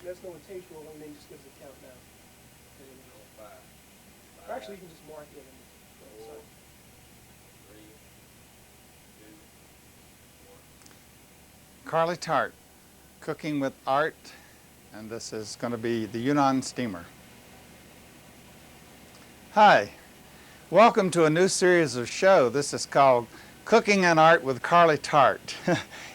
that's the taste roll, and then just gives a countdown. Or actually, you can just mark it. And, Four, sorry. 3, 2, 1. Carlie Tart, cooking with art, and this is going to be the Yunnan steamer. Hi, welcome to a new series of show. This is called Cooking and Art with Carlie Tart.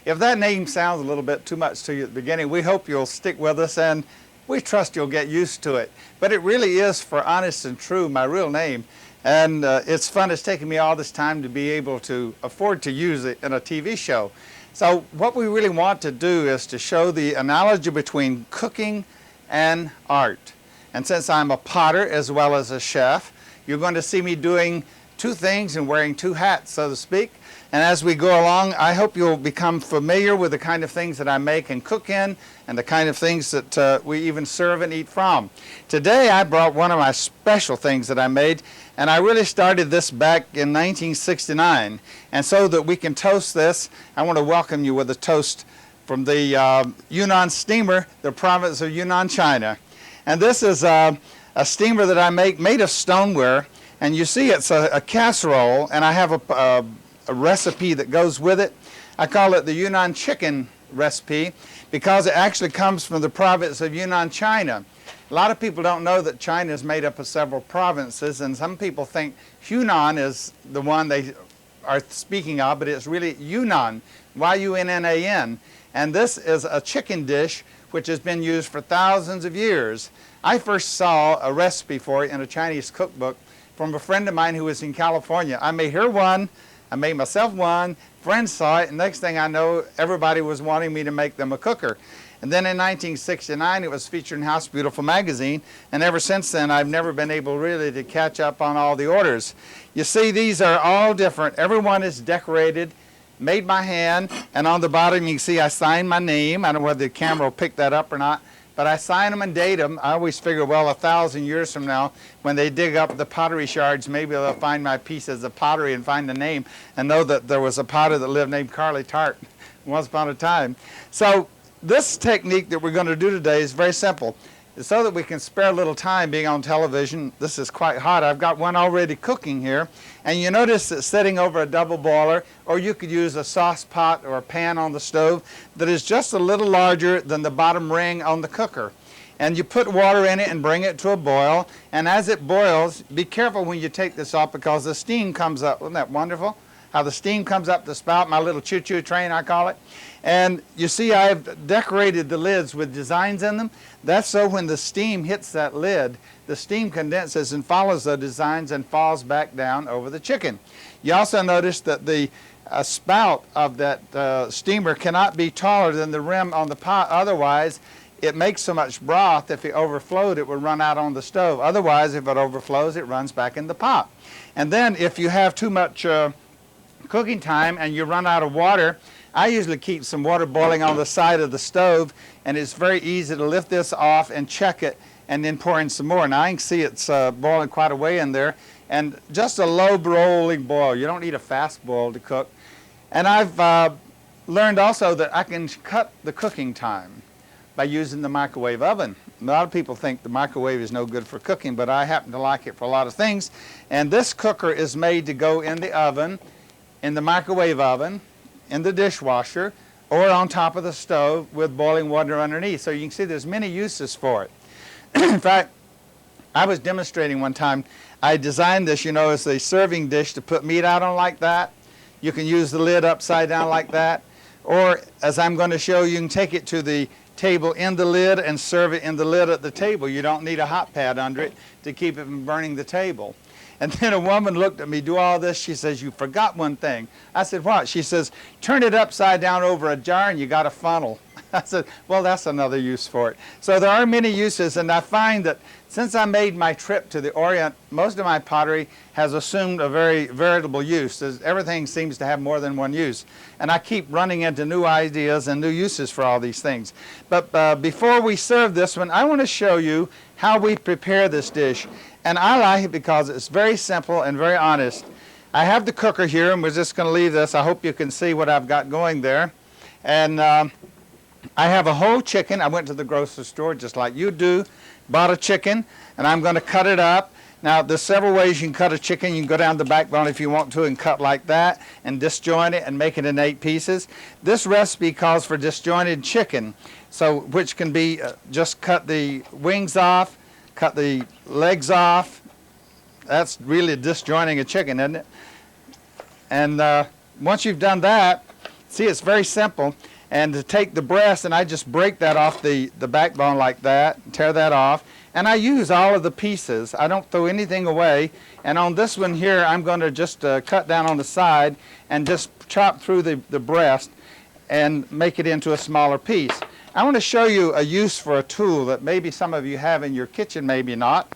If that name sounds a little bit too much to you at the beginning, we hope you'll stick with us, and we trust you'll get used to it. But it really is, for honest and true, my real name. And it's fun. It's taken me all this time to be able to afford to use it in a TV show. So what we really want to do is to show the analogy between cooking and art. And since I'm a potter as well as a chef, you're going to see me doing two things and wearing two hats, so to speak. And as we go along, I hope you'll become familiar with the kind of things that I make and cook in, and the kind of things that we even serve and eat from. Today I brought one of my special things that I made, and I really started this back in 1969. And so that we can toast this, I want to welcome you with a toast from the Yunnan steamer, the province of Yunnan, China. And this is a steamer that I make made of stoneware, and you see it's a casserole, and I have a recipe that goes with it. I call it the Yunnan chicken recipe because it actually comes from the province of Yunnan, China. A lot of people don't know that China is made up of several provinces, and some people think Hunan is the one they are speaking of, but it's really Yunnan, Y-U-N-N-A-N. And this is a chicken dish which has been used for thousands of years. I first saw a recipe for it in a Chinese cookbook from a friend of mine who was in California. I made her one, I made myself one, friends saw it, and next thing I know, everybody was wanting me to make them a cooker. And then in 1969, it was featured in House Beautiful magazine, and ever since then, I've never been able really to catch up on all the orders. You see, these are all different. Every one is decorated, made by hand, and on the bottom you can see I signed my name. I don't know whether the camera will pick that up or not, but I sign them and date them. I always figure, well, 1,000 years from now, when they dig up the pottery shards, maybe they'll find my pieces of pottery and find the name and know that there was a potter that lived named Carlie Tart once upon a time. So this technique that we're going to do today is very simple. It's so that we can spare a little time being on television. This is quite hot. I've got one already cooking here. And you notice it's sitting over a double boiler, or you could use a sauce pot or a pan on the stove that is just a little larger than the bottom ring on the cooker. And you put water in it and bring it to a boil. And as it boils, be careful when you take this off because the steam comes up. Isn't that wonderful? How the steam comes up the spout, my little choo-choo train, I call it. And you see I've decorated the lids with designs in them. That's so when the steam hits that lid, the steam condenses and follows the designs and falls back down over the chicken. You also notice that the spout of that steamer cannot be taller than the rim on the pot. Otherwise, it makes so much broth, if it overflowed, it would run out on the stove. Otherwise, if it overflows, it runs back in the pot. And then if you have too much cooking time and you run out of water, I usually keep some water boiling on the side of the stove, and it's very easy to lift this off and check it and then pour in some more. Now I can see it's boiling quite a way in there, and just a low rolling boil. You don't need a fast boil to cook. And I've learned also that I can cut the cooking time by using the microwave oven. A lot of people think the microwave is no good for cooking, but I happen to like it for a lot of things. And this cooker is made to go in the oven, in the microwave oven, in the dishwasher, or on top of the stove with boiling water underneath. So you can see there's many uses for it. In fact, I was demonstrating one time. I designed this, as a serving dish to put meat out on like that. You can use the lid upside down like that. Or, as I'm going to show you, can take it to the table in the lid and serve it in the lid at the table. You don't need a hot pad under it to keep it from burning the table. And then a woman looked at me, do all this. She says, you forgot one thing. I said, what? She says, turn it upside down over a jar and you got a funnel. I said, well, that's another use for it. So there are many uses, and I find that since I made my trip to the Orient, most of my pottery has assumed a very veritable use. Everything seems to have more than one use. And I keep running into new ideas and new uses for all these things. But before we serve this one, I want to show you how we prepare this dish. And I like it because it's very simple and very honest. I have the cooker here, and we're just going to leave this. I hope you can see what I've got going there. And I have a whole chicken. I went to the grocery store just like you do, bought a chicken, and I'm going to cut it up. Now, there's several ways you can cut a chicken. You can go down the backbone if you want to and cut like that and disjoint it and make it in 8 pieces. This recipe calls for disjointed chicken, so which can be just cut the wings off, cut the legs off. That's really disjointing a chicken, isn't it? And once you've done that, see, it's very simple. And to take the breast, and I just break that off the backbone like that, tear that off. And I use all of the pieces. I don't throw anything away. And on this one here, I'm going to just cut down on the side and just chop through the breast and make it into a smaller piece. I want to show you a use for a tool that maybe some of you have in your kitchen, maybe not.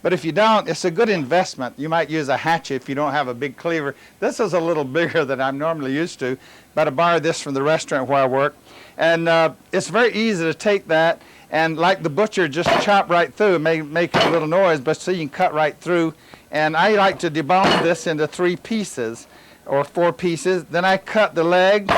But if you don't, it's a good investment. You might use a hatchet if you don't have a big cleaver. This is a little bigger than I'm normally used to, but I borrowed this from the restaurant where I work. And it's very easy to take that and, like the butcher, just chop right through. It may make a little noise, but so you can cut right through. And I like to debone this into 3 pieces or 4 pieces. Then I cut the leg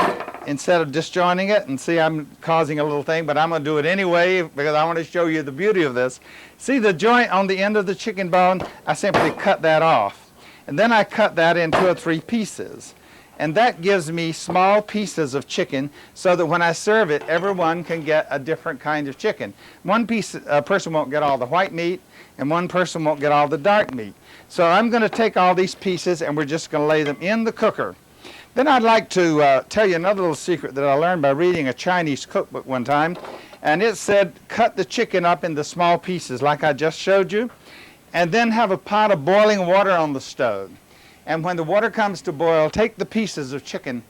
instead of disjointing it. And see, I'm causing a little thing, but I'm going to do it anyway because I want to show you the beauty of this. See the joint on the end of the chicken bone? I simply cut that off. And then I cut that in 2 or 3 pieces. And that gives me small pieces of chicken so that when I serve it, everyone can get a different kind of chicken. One person won't get all the white meat, and one person won't get all the dark meat. So I'm going to take all these pieces, and we're just going to lay them in the cooker. Then I'd like to tell you another little secret that I learned by reading a Chinese cookbook one time. And it said, cut the chicken up into small pieces like I just showed you, and then have a pot of boiling water on the stove. And when the water comes to boil, take the pieces of chicken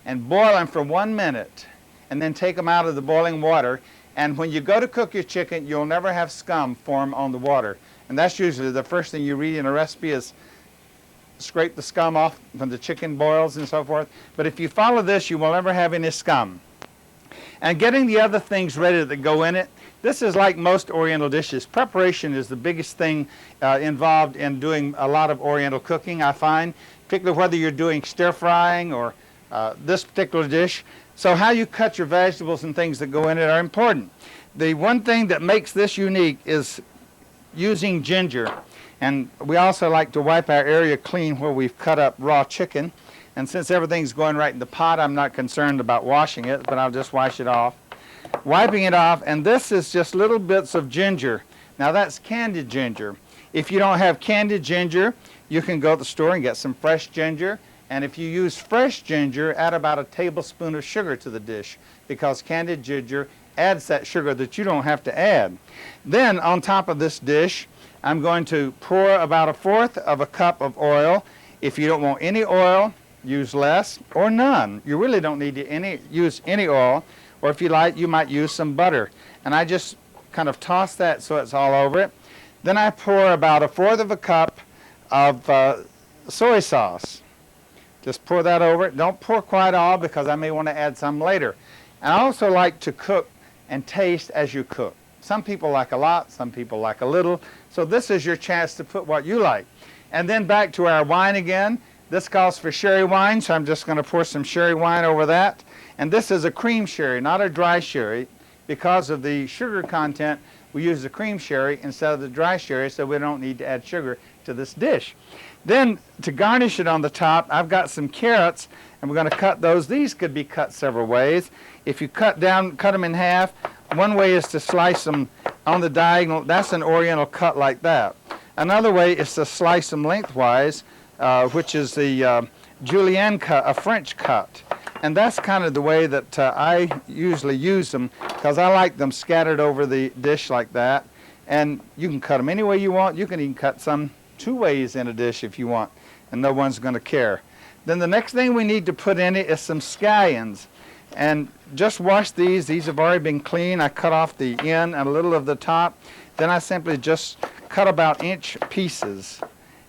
and boil them for 1 minute, and then take them out of the boiling water. And when you go to cook your chicken, you'll never have scum form on the water. And that's usually the first thing you read in a recipe is scrape the scum off when the chicken boils and so forth. But if you follow this, you will never have any scum. And getting the other things ready that go in it, this is like most Oriental dishes. Preparation is the biggest thing involved in doing a lot of Oriental cooking, I find, particularly whether you're doing stir frying or this particular dish. So how you cut your vegetables and things that go in it are important. The one thing that makes this unique is using ginger. And we also like to wipe our area clean where we've cut up raw chicken. And since everything's going right in the pot, I'm not concerned about washing it, but I'll just wash it off. Wiping it off, and this is just little bits of ginger. Now that's candied ginger. If you don't have candied ginger, you can go to the store and get some fresh ginger. And if you use fresh ginger, add about a tablespoon of sugar to the dish, because candied ginger adds that sugar that you don't have to add. Then on top of this dish, I'm going to pour about 1/4 of a cup of oil. If you don't want any oil, use less or none. You really don't need to use any oil. Or if you like, you might use some butter. And I just kind of toss that so it's all over it. Then I pour about 1/4 of a cup of soy sauce. Just pour that over it. Don't pour quite all because I may want to add some later. And I also like to cook and taste as you cook. Some people like a lot, some people like a little. So this is your chance to put what you like. And then back to our wine again. This calls for sherry wine, so I'm just going to pour some sherry wine over that. And this is a cream sherry, not a dry sherry. Because of the sugar content, we use the cream sherry instead of the dry sherry, so we don't need to add sugar to this dish. Then, to garnish it on the top, I've got some carrots, and we're going to cut those. These could be cut several ways. If you cut them in half, one way is to slice them on the diagonal. That's an Oriental cut like that. Another way is to slice them lengthwise, which is the julienne cut, a French cut. And that's kind of the way that I usually use them, because I like them scattered over the dish like that. And you can cut them any way you want. You can even cut some 2 ways in a dish if you want, and no one's going to care. Then the next thing we need to put in it is some scallions. And just wash these. These have already been cleaned. I cut off the end and a little of the top. Then I simply just cut about inch pieces.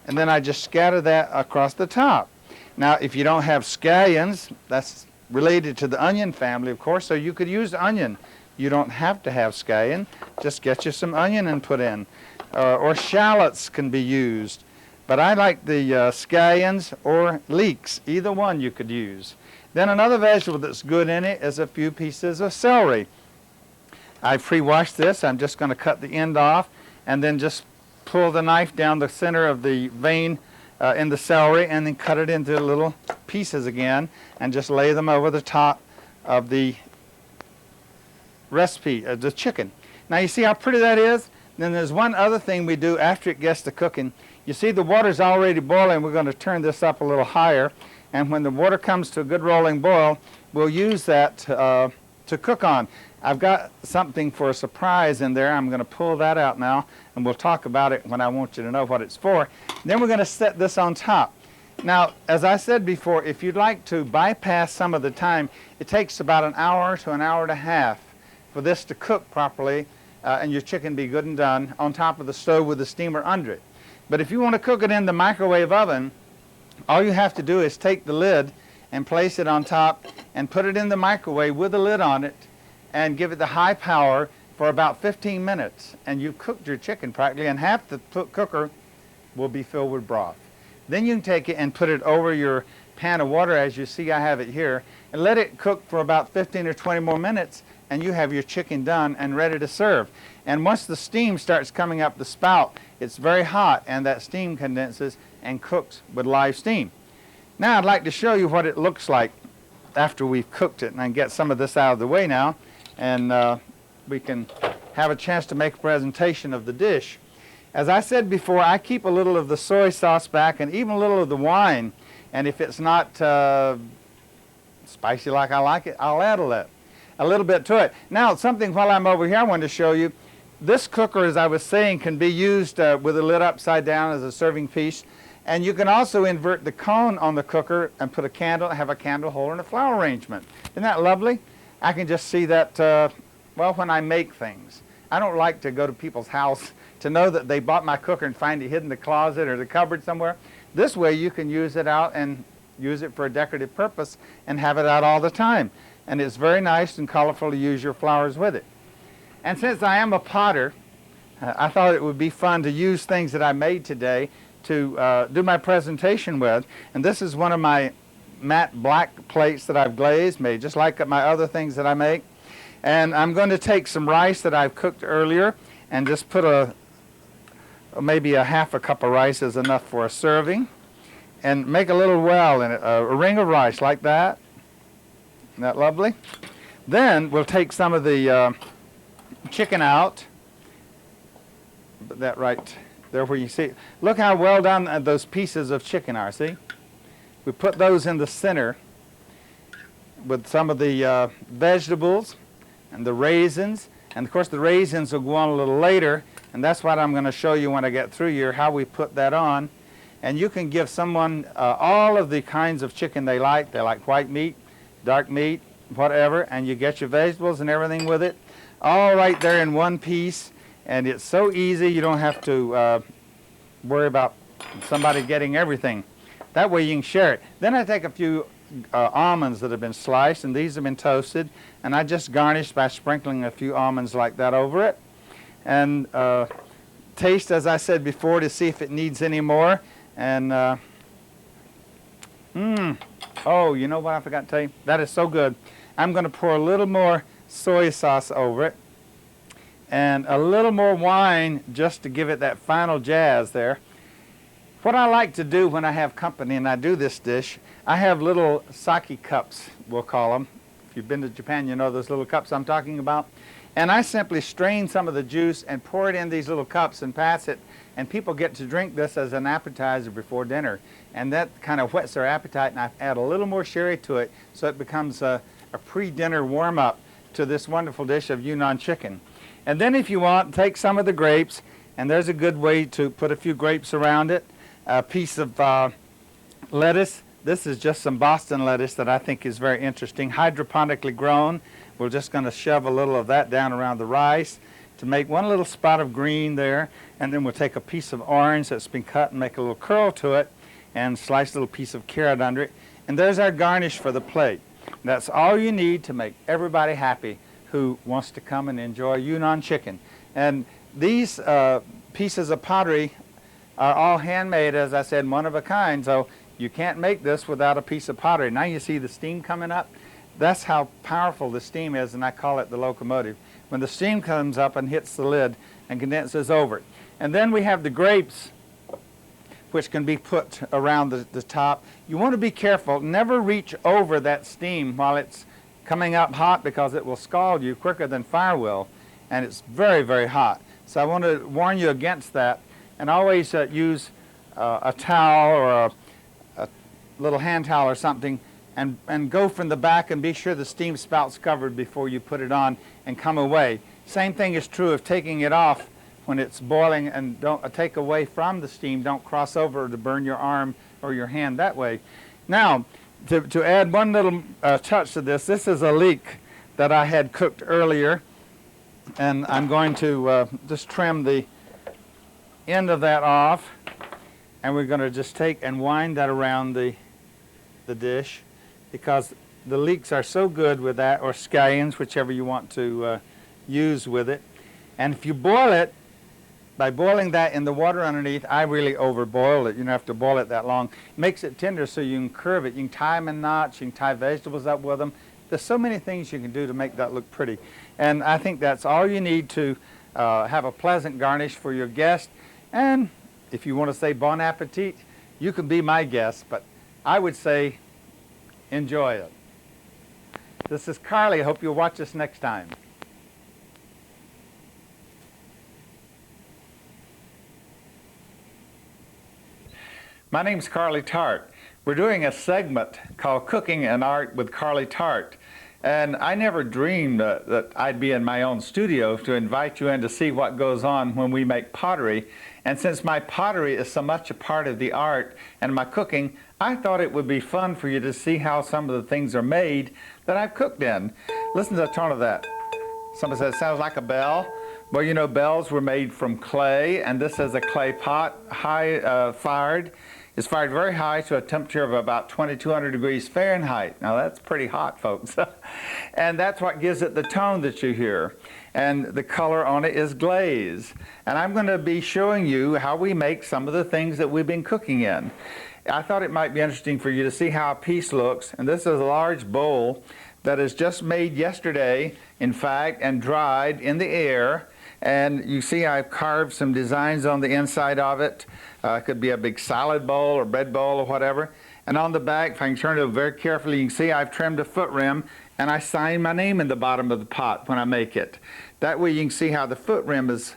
And then I just scatter that across the top. Now, if you don't have scallions, that's related to the onion family, of course, so you could use onion. You don't have to have scallion. Just get you some onion and put in. Or shallots can be used. But I like the scallions or leeks. Either one you could use. Then another vegetable that's good in it is a few pieces of celery. I've pre-washed this. I'm just going to cut the end off and then just pull the knife down the center of the vein in the celery and then cut it into little pieces again and just lay them over the top of the recipe, the chicken. Now you see how pretty that is? Then there's one other thing we do after it gets to cooking. You see the water's already boiling. We're going to turn this up a little higher, and when the water comes to a good rolling boil, we'll use that to cook on. I've got something for a surprise in there. I'm going to pull that out now, and we'll talk about it when I want you to know what it's for. Then we're going to set this on top. Now, as I said before, if you'd like to bypass some of the time, it takes about an hour to an hour and a half for this to cook properly and your chicken be good and done on top of the stove with the steamer under it. But if you want to cook it in the microwave oven, all you have to do is take the lid and place it on top and put it in the microwave with the lid on it and give it the high power for about 15 minutes. And you've cooked your chicken practically, and half the cooker will be filled with broth. Then you can take it and put it over your pan of water, as you see I have it here, and let it cook for about 15 or 20 more minutes, and you have your chicken done and ready to serve. And once the steam starts coming up the spout, it's very hot, and that steam condenses and cooks with live steam. Now I'd like to show you what it looks like after we've cooked it, and I can get some of this out of the way now, and we can have a chance to make a presentation of the dish. As I said before, I keep a little of the soy sauce back and even a little of the wine, and if it's not spicy like I like it, I'll add a little bit to it. Now, something while I'm over here I wanted to show you. This cooker, as I was saying, can be used with the lid upside down as a serving piece, and you can also invert the cone on the cooker and put a candle, have a candle holder and a flower arrangement. Isn't that lovely? I can just see that, well, when I make things. I don't like to go to people's house to know that they bought my cooker and find it hidden in the closet or the cupboard somewhere. This way you can use it out and use it for a decorative purpose and have it out all the time. And it's very nice and colorful to use your flowers with it. And since I am a potter, I thought it would be fun to use things that I made today to do my presentation with. And this is one of my matte black plates that I've glazed, made just like my other things that I make. And I'm going to take some rice that I've cooked earlier and just put maybe a half a cup of rice is enough for a serving, and make a little well in it, a ring of rice like that. Isn't that lovely? Then we'll take some of the chicken out. Put that right there where you see it. Look how well done those pieces of chicken are, see? We put those in the center with some of the vegetables and the raisins. And of course the raisins will go on a little later, and that's what I'm going to show you when I get through here, how we put that on. And you can give someone all of the kinds of chicken they like. They like white meat, dark meat, whatever, and you get your vegetables and everything with it, all right there in one piece. And it's so easy, you don't have to worry about somebody getting everything. That way you can share it. Then I take a few almonds that have been sliced, and these have been toasted, and I just garnish by sprinkling a few almonds like that over it. And taste, as I said before, to see if it needs any more. And oh, you know what I forgot to tell you? That is so good. I'm going to pour a little more soy sauce over it and a little more wine just to give it that final jazz there. What I like to do when I have company and I do this dish, I have little sake cups, we'll call them. If you've been to Japan, you know those little cups I'm talking about. And I simply strain some of the juice and pour it in these little cups and pass it, and people get to drink this as an appetizer before dinner. And that kind of whets their appetite, and I add a little more sherry to it so it becomes a pre-dinner warm-up to this wonderful dish of Yunnan chicken. And then if you want, take some of the grapes, and there's a good way to put a few grapes around it. A piece of lettuce. This is just some Boston lettuce that I think is very interesting, hydroponically grown. We're just going to shove a little of that down around the rice to make one little spot of green there, and then we'll take a piece of orange that's been cut and make a little curl to it, and slice a little piece of carrot under it. And there's our garnish for the plate. That's all you need to make everybody happy who wants to come and enjoy Yunnan chicken. And these pieces of pottery are all handmade, as I said, one of a kind. So You can't make this without a piece of pottery. Now you see the steam coming up? That's how powerful the steam is, and I call it the locomotive. When the steam comes up and hits the lid and condenses over it. And then we have the grapes, which can be put around the top. You want to be careful. Never reach over that steam while it's coming up hot, because it will scald you quicker than fire will, and it's very, very hot. So I want to warn you against that, and always use a towel or a little hand towel or something, and go from the back and be sure the steam spout's covered before you put it on and come away. Same thing is true of taking it off when it's boiling, and don't take away from the steam. Don't cross over to burn your arm or your hand that way. Now, to add one little touch to this, this is a leek that I had cooked earlier, and I'm going to just trim the end of that off, and we're going to just take and wind that around the dish, because the leeks are so good with that, or scallions, whichever you want to use with it. And if you boil it, by boiling that in the water underneath, I really overboil it. You don't have to boil it that long. It makes it tender so you can curve it. You can tie them in knots. You can tie vegetables up with them. There's so many things you can do to make that look pretty. And I think that's all you need to have a pleasant garnish for your guest. And if you want to say bon appetit, you can be my guest, but I would say enjoy it. This is Carlie. I hope you'll watch us next time. My name's Carlie Tart. We're doing a segment called Cooking and Art with Carlie Tart. And I never dreamed that I'd be in my own studio to invite you in to see what goes on when we make pottery. And since my pottery is so much a part of the art and my cooking, I thought it would be fun for you to see how some of the things are made that I've cooked in. Listen to the tone of that. Somebody says, it sounds like a bell. Well, you know, bells were made from clay, and this is a clay pot, fired. It's fired very high to a temperature of about 2,200 degrees Fahrenheit. Now that's pretty hot, folks. And that's what gives it the tone that you hear. And the color on it is glaze. And I'm going to be showing you how we make some of the things that we've been cooking in. I thought it might be interesting for you to see how a piece looks. And this is a large bowl that is just made yesterday, in fact, and dried in the air. And you see I've carved some designs on the inside of it. It could be a big salad bowl or bread bowl or whatever. And on the back, if I can turn it very carefully, you can see I've trimmed a foot rim, and I sign my name in the bottom of the pot when I make it. That way you can see how the foot rim is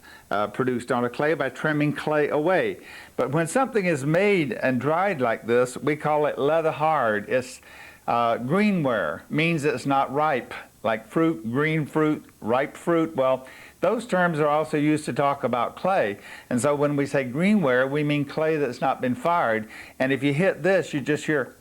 produced on a clay by trimming clay away. But when something is made and dried like this, we call it leather hard. It's greenware, means it's not ripe, like fruit, green fruit, ripe fruit. Well, those terms are also used to talk about clay. And so when we say greenware, we mean clay that's not been fired. And if you hit this, you just hear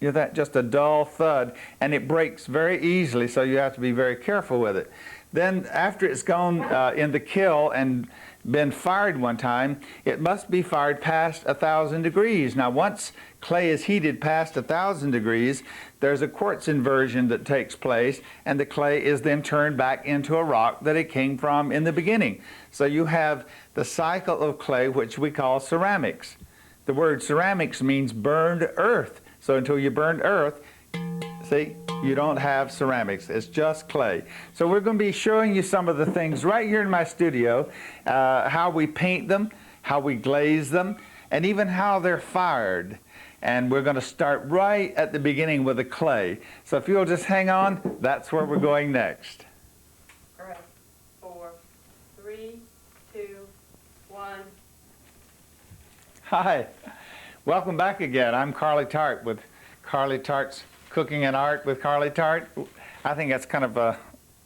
that, just a dull thud, and it breaks very easily, so you have to be very careful with it. Then after it's gone in the kiln and been fired one time, it must be fired past 1,000 degrees. Now once clay is heated past 1,000 degrees, there's a quartz inversion that takes place, and the clay is then turned back into a rock that it came from in the beginning. So you have the cycle of clay, which we call ceramics. The word ceramics means burned earth. So until you burn earth, see, you don't have ceramics. It's just clay. So we're going to be showing you some of the things right here in my studio, how we paint them, how we glaze them, and even how they're fired. And we're going to start right at the beginning with the clay. So if you'll just hang on, that's where we're going next. All right. 4, 3, 2, 1. Hi. Welcome back again. I'm Carlie Tart with Carlie Tart's Cooking and Art with Carlie Tart. I think that's kind of an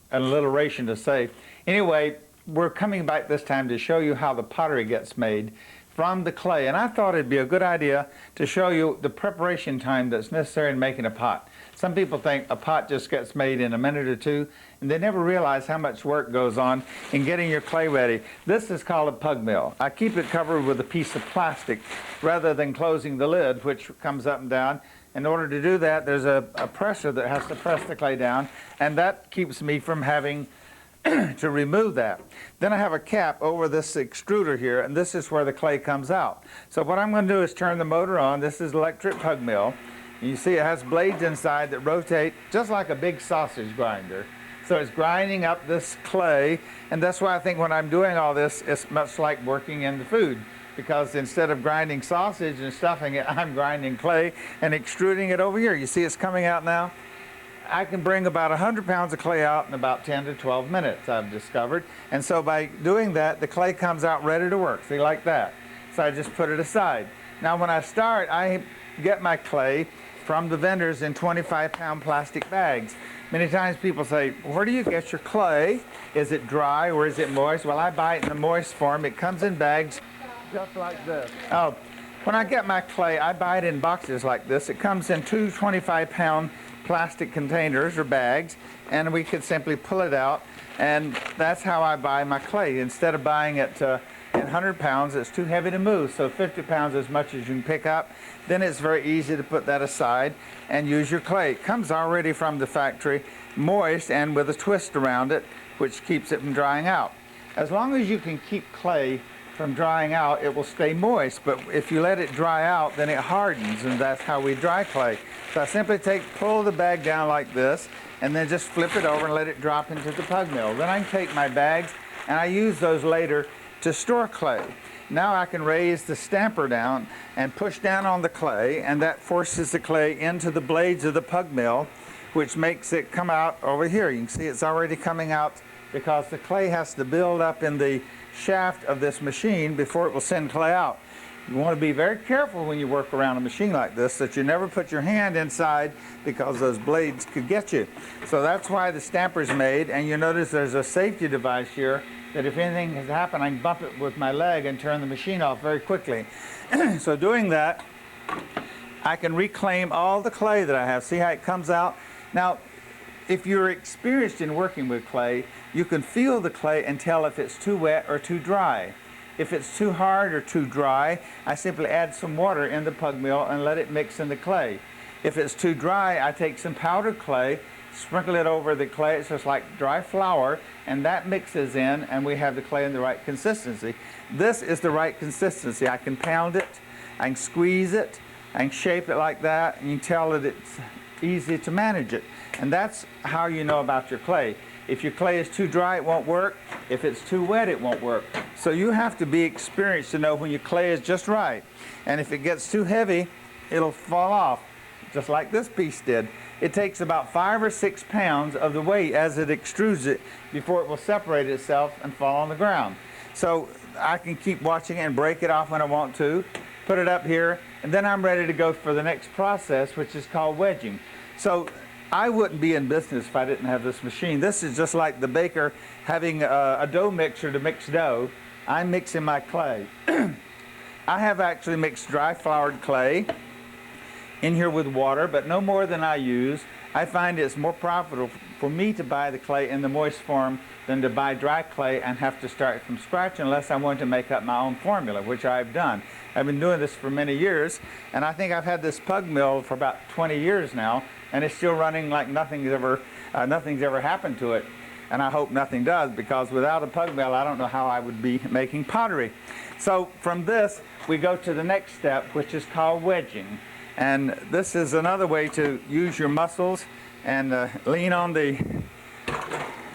alliteration to say. Anyway, we're coming back this time to show you how the pottery gets made from the clay. And I thought it'd be a good idea to show you the preparation time that's necessary in making a pot. Some people think a pot just gets made in a minute or two, and they never realize how much work goes on in getting your clay ready. This is called a pug mill. I keep it covered with a piece of plastic rather than closing the lid, which comes up and down. In order to do that, there's a presser that has to press the clay down, and that keeps me from having to remove that. Then I have a cap over this extruder here, and this is where the clay comes out. So what I'm going to do is turn the motor on. This is electric pug mill. You see it has blades inside that rotate just like a big sausage grinder. So it's grinding up this clay, and that's why I think when I'm doing all this, it's much like working in the food, because instead of grinding sausage and stuffing it, I'm grinding clay and extruding it over here. You see it's coming out now? I can bring about 100 pounds of clay out in about 10 to 12 minutes, I've discovered. And so by doing that, the clay comes out ready to work. See, like that. So I just put it aside. Now when I start, I get my clay from the vendors in 25-pound plastic bags. Many times people say, where do you get your clay? Is it dry or is it moist? Well, I buy it in the moist form. It comes in bags just like this. Oh, when I get my clay, I buy it in boxes like this. It comes in two 25-pound plastic containers or bags, and we could simply pull it out, and that's how I buy my clay. Instead of buying it in 100 pounds, it's too heavy to move, so 50 pounds as much as you can pick up. Then it's very easy to put that aside and use your clay. It comes already from the factory, moist and with a twist around it, which keeps it from drying out. As long as you can keep clay from drying out, it will stay moist, but if you let it dry out, then it hardens, and that's how we dry clay. So I simply pull the bag down like this, and then just flip it over and let it drop into the pug mill. Then I can take my bags, and I use those later to store clay. Now I can raise the stamper down and push down on the clay, and that forces the clay into the blades of the pug mill, which makes it come out over here. You can see it's already coming out because the clay has to build up in the shaft of this machine before it will send clay out. You want to be very careful when you work around a machine like this that you never put your hand inside, because those blades could get you. So that's why the stamper's made, and you notice there's a safety device here that if anything has happened, I can bump it with my leg and turn the machine off very quickly. So doing that, I can reclaim all the clay that I have. See how it comes out? Now, if you're experienced in working with clay, you can feel the clay and tell if it's too wet or too dry. If it's too hard or too dry, I simply add some water in the pug mill and let it mix in the clay. If it's too dry, I take some powdered clay, sprinkle it over the clay. It's just like dry flour, and that mixes in, and we have the clay in the right consistency. This is the right consistency. I can pound it, I can squeeze it, I can shape it like that, and you can tell that it's easy to manage it. And that's how you know about your clay. If your clay is too dry, it won't work. If it's too wet, it won't work. So you have to be experienced to know when your clay is just right. And if it gets too heavy, it'll fall off, just like this piece did. It takes about 5 or 6 pounds of the weight as it extrudes it before it will separate itself and fall on the ground. So I can keep watching it and break it off when I want to, put it up here, and then I'm ready to go for the next process, which is called wedging. So I wouldn't be in business if I didn't have this machine. This is just like the baker having a dough mixer to mix dough. I'm mixing my clay. I have actually mixed dry floured clay in here with water, but no more than I use. I find it's more profitable for me to buy the clay in the moist form than to buy dry clay and have to start from scratch unless I want to make up my own formula, which I've done. I've been doing this for many years, and I think I've had this pug mill for about 20 years now, and it's still running like nothing's ever happened to it. And I hope nothing does, because without a pug mill, I don't know how I would be making pottery. So from this, we go to the next step, which is called wedging. And this is another way to use your muscles and lean on the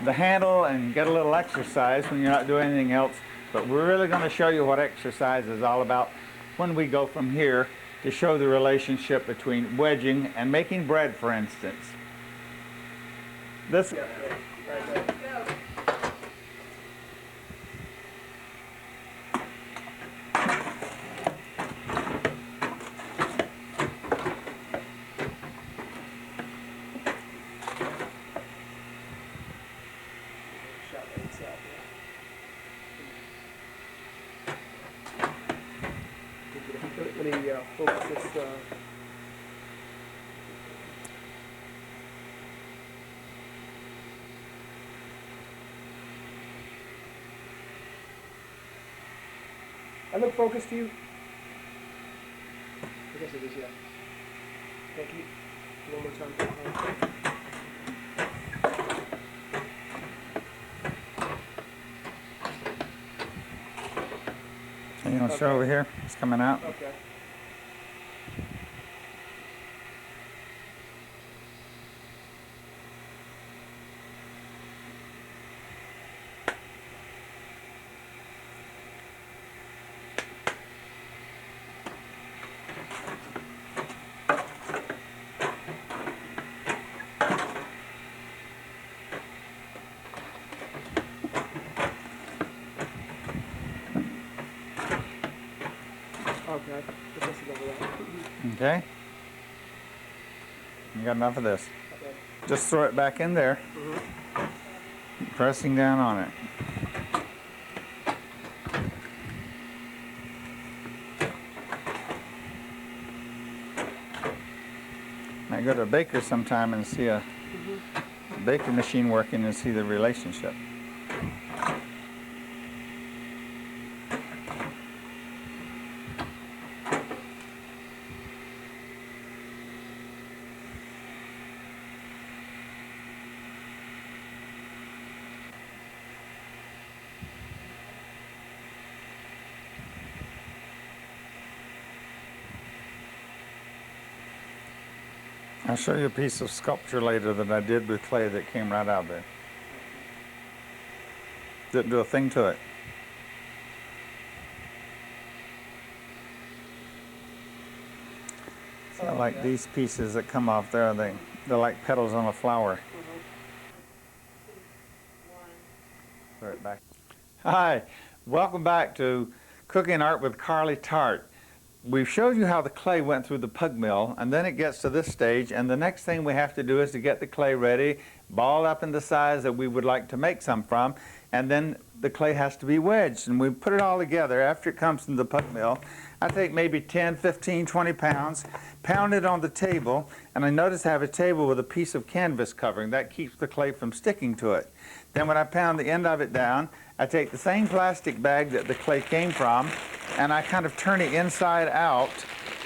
handle and get a little exercise when you're not doing anything else. But we're really going to show you what exercise is all about when we go from here to show the relationship between wedging and making bread, for instance. This. Let me focus this. I look focused to you? I guess it is, yeah. Thank you. One more time. You want to show over here? It's coming out. Okay. Okay. Put this over there. Okay. You got enough of this. Okay. Just throw it back in there. Pressing down on it. Might go to a baker sometime and see a baker machine working and see the relationship. I'll show you a piece of sculpture later that I did with clay that came right out there. Didn't do a thing to it. See, I like these pieces that come off there. They're like petals on a flower. Throw it back. Hi, welcome back to Cooking Art with Carlie Tart. We've showed you how the clay went through the pug mill, and then it gets to this stage, and the next thing we have to do is to get the clay ready, balled up in the size that we would like to make some from, and then the clay has to be wedged, and we put it all together after it comes from the pug mill. I take maybe 10, 15, 20 pounds, pound it on the table, and I notice I have a table with a piece of canvas covering. That keeps the clay from sticking to it. Then when I pound the end of it down, I take the same plastic bag that the clay came from, and I kind of turn it inside out,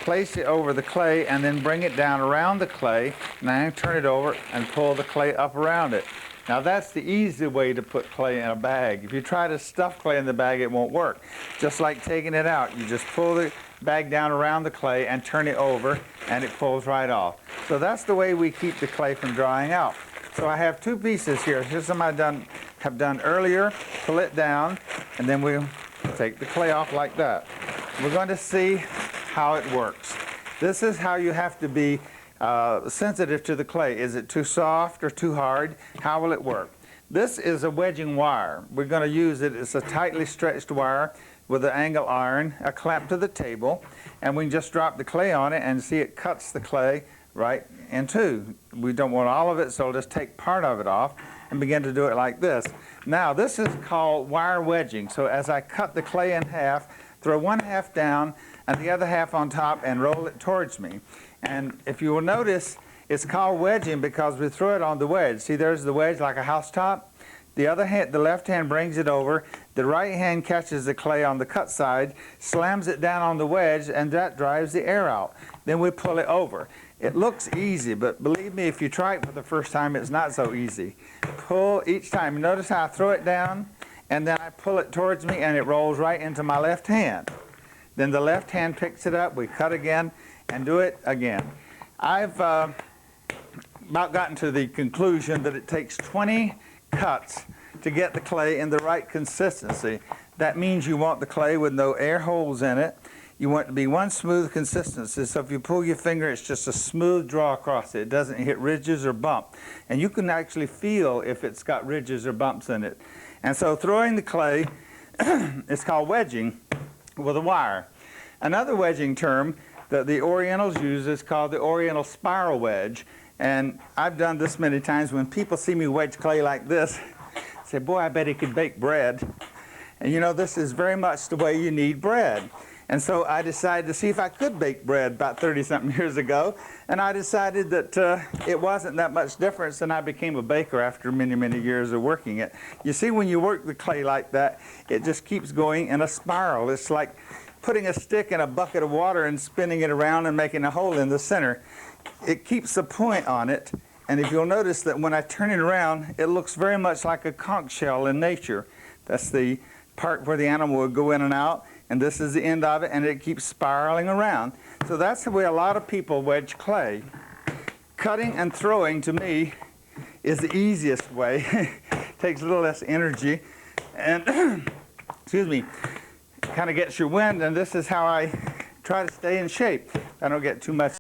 place it over the clay, and then bring it down around the clay, and then turn it over and pull the clay up around it. Now that's the easy way to put clay in a bag. If you try to stuff clay in the bag, it won't work. Just like taking it out, you just pull the bag down around the clay and turn it over, and it pulls right off. So that's the way we keep the clay from drying out. So I have two pieces here. Here's some I have done earlier. Pull it down, and then we'll take the clay off like that. We're going to see how it works. This is how you have to be sensitive to the clay. Is it too soft or too hard? How will it work? This is a wedging wire. We're going to use it. It's a tightly stretched wire with an angle iron, a clamp to the table, and we can just drop the clay on it and see it cuts the clay right in two. We don't want all of it, so we'll just take part of it off and begin to do it like this. Now this is called wire wedging. So as I cut the clay in half, throw one half down and the other half on top and roll it towards me. And if you will notice, it's called wedging because we throw it on the wedge. See, there's the wedge like a house top. The other hand, the left hand brings it over. The right hand catches the clay on the cut side, slams it down on the wedge, and that drives the air out. Then we pull it over. It looks easy, but believe me, if you try it for the first time, it's not so easy. Pull each time. Notice how I throw it down, and then I pull it towards me, and it rolls right into my left hand. Then the left hand picks it up. We cut again and do it again. I've about gotten to the conclusion that it takes 20 cuts to get the clay in the right consistency. That means you want the clay with no air holes in it. You want it to be one smooth consistency, so if you pull your finger, it's just a smooth draw across it. It doesn't hit ridges or bump. And you can actually feel if it's got ridges or bumps in it. And so throwing the clay, it's called wedging with a wire. Another wedging term that the Orientals use is called the Oriental spiral wedge. And I've done this many times. When people see me wedge clay like this, they say, boy, I bet he could bake bread. And you know, this is very much the way you need bread. And so I decided to see if I could bake bread about 30-something years ago. And I decided that it wasn't that much difference, and I became a baker after many, many years of working it. You see, when you work the clay like that, it just keeps going in a spiral. It's like putting a stick in a bucket of water and spinning it around and making a hole in the center. It keeps the point on it. And if you'll notice that when I turn it around, it looks very much like a conch shell in nature. That's the part where the animal would go in and out. and this is the end of it, and it keeps spiraling around. So that's the way a lot of people wedge clay. Cutting and throwing, to me, is the easiest way. Takes a little less energy, and excuse me, kind of gets your wind, and this is how I try to stay in shape. I don't get too much